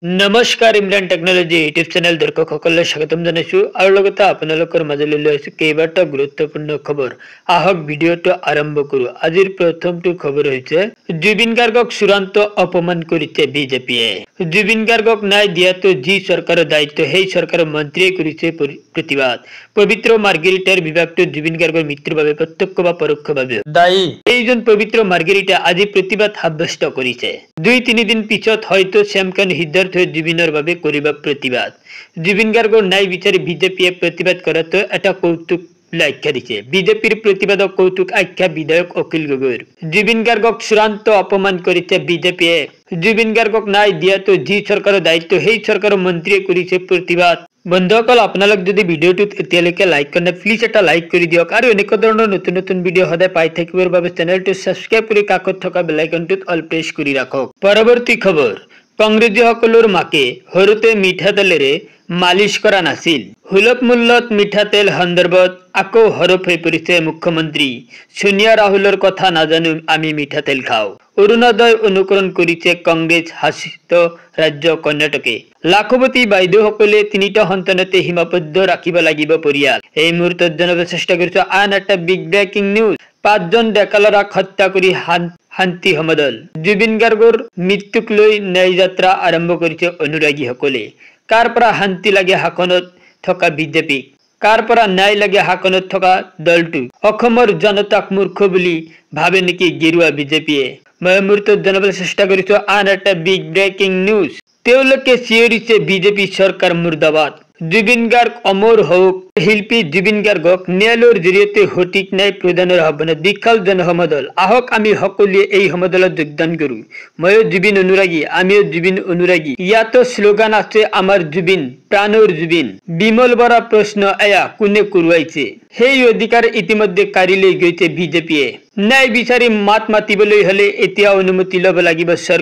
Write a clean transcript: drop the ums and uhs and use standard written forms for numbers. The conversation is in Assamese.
नमस्कार इमरान टेक्नोलॉजी यूट्यूब चैनल दर्शक সকললৈ স্বাগতম জনাইছো আৰু লগতে আপোনালোকৰ মাজলৈ লৈ আহিছো কেইবাটা গুৰুত্বপূৰ্ণ খবৰ। আহক ভিডিওটো আৰম্ভ কৰো। আজিৰ প্ৰথমটো খবৰ হৈছে জুবিন গাৰ্গক চূড়ান্ত অপমান কৰিছে বিজেপিয়ে। জুবিন গাৰ্গক ন্যায় দিয়াটো যি চৰকাৰৰ দায়িত্ব সেই চৰকাৰৰ মন্ত্ৰীয়ে কৰিছে প্ৰতিবাদ। পবিত্ৰ মাৰ্গেৰিটাৰ বিভাগটো জুবিন গাৰ্গৰ মৃত্যুৰ বাবে প্ৰত্যক্ষ বা পৰোক্ষভাৱে দায়ী। এইজন পবিত্ৰ মাৰ্গেৰিটা আজি প্ৰতিবাদ সাব্যস্ত কৰিছে। 2-3 দিন পিছত হয়তো চেম্পিয়ন হিদ্দাৰ জুবিনৰ বাবে কৰিবা প্ৰতিবাদ। জুবিন গাৰ্গৰ ন্যায় বিচাৰি বিজেপিয়ে প্ৰতিবাদ কৰাটো এটা কৌতুক আখ্যা দিছে। বিজেপিৰ প্ৰতিবাদক কৌতুক আখ্যা বিধায়ক অখিল গগৈৰ। জুবিন গাৰ্গক চূড়ান্ত অপমান কৰিছে বিজেপিয়ে। জুবিন গাৰ্গক ন্যায় দিয়াটো যি চৰকাৰৰ দায়িত্ব সেই চৰকাৰৰ মন্ত্ৰীয়ে কৰিছে প্ৰতিবাদ। বন্ধুসকল, আপোনালোক যদি ভিডিওটোত এতিয়ালৈকে লাইক কৰা নাই প্লিজ এটা লাইক কৰি দিয়ক আৰু এনেকুৱা ধৰণৰ নতুন নতুন ভিডিও সদায় পাই থাকিবৰ বাবে চেনেলটো সাবস্ক্ৰাইব কৰি কাষত থকা বেল আইকনটোত অল প্ৰেছ কৰি ৰাখক। পৰৱৰ্তী খবৰ, কংগ্ৰেছীসকলৰ মাকে সৰুতে মিঠাতেলেৰে মালিচ কৰা নাছিল। সুলভ মূল্যত মিঠাতেল সন্দৰ্ভত আকৌ হৰফ হৈ পৰিছে মুখ্যমন্ত্ৰী। সোনিয়া ৰাহুলৰ কথা নাজানো আমি মিঠাতেল খাওঁ। অৰুণোদয় অনুকৰণ কৰিছে কংগ্ৰেছ শাসিত ৰাজ্য কৰ্ণাটকে। লাখপতি বাইদেউসকলে 3টা সন্তানতে সীমাবদ্ধ ৰাখিব লাগিব পৰিয়াল। এই মুহূৰ্তত জনাব চেষ্টা কৰিছো আন এটা বিগ ব্ৰেকিং নিউজ। 5জন ডেকা ল'ৰাক হত্যা কৰি শান্তি সমদল। জুবিন গাৰ্গৰ মৃত্যুক লৈ ন্যায় যাত্ৰা আৰম্ভ কৰিছে অনুৰাগীসকলে। কাৰ পৰা শান্তি লাগে শাসনত থকা বিজেপিক, কাৰ পৰা ন্যায় লাগে শাসনত থকা দলটো। অসমৰ জনতাক মূৰ্খ বুলি ভাবে নেকি গেৰুৱা বিজেপিয়ে। মই মুহূৰ্তত জনাবলৈ চেষ্টা কৰিছো আন এটা বিগ ব্ৰেকিং নিউজ। তেওঁলোকে চিঞৰিছে বিজেপি চৰকাৰ মুৰ্দাবাদ। জুবিন গাৰ্গ অমৰ হওক। শিল্পী জুবিন গাৰ্গক ন্যায়ালয়ৰ জৰিয়তে সঠিক ন্যায় প্ৰদানৰ আহ্বানত বিশাল জনসমদল। আহক আমি সকলোৱে এই সমদলত যোগদান কৰো। ময়ো জুবিন অনুৰাগী, আমিও জুবিন অনুৰাগী। ইয়াতো শ্লোগান আছে আমাৰ জুবিন প্ৰাণৰ জুবিন। বিমল বৰা প্ৰশ্ন এয়া কোনে কৰোৱাইছে। সেই অধিকাৰ ইতিমধ্যে কাঢ়ি লৈ গৈছে বিজেপিয়ে। ন্যায় বিচাৰি মাত মাতিবলৈ হলে এতিয়া অনুমতি ল'ব লাগিব চৰকাৰ।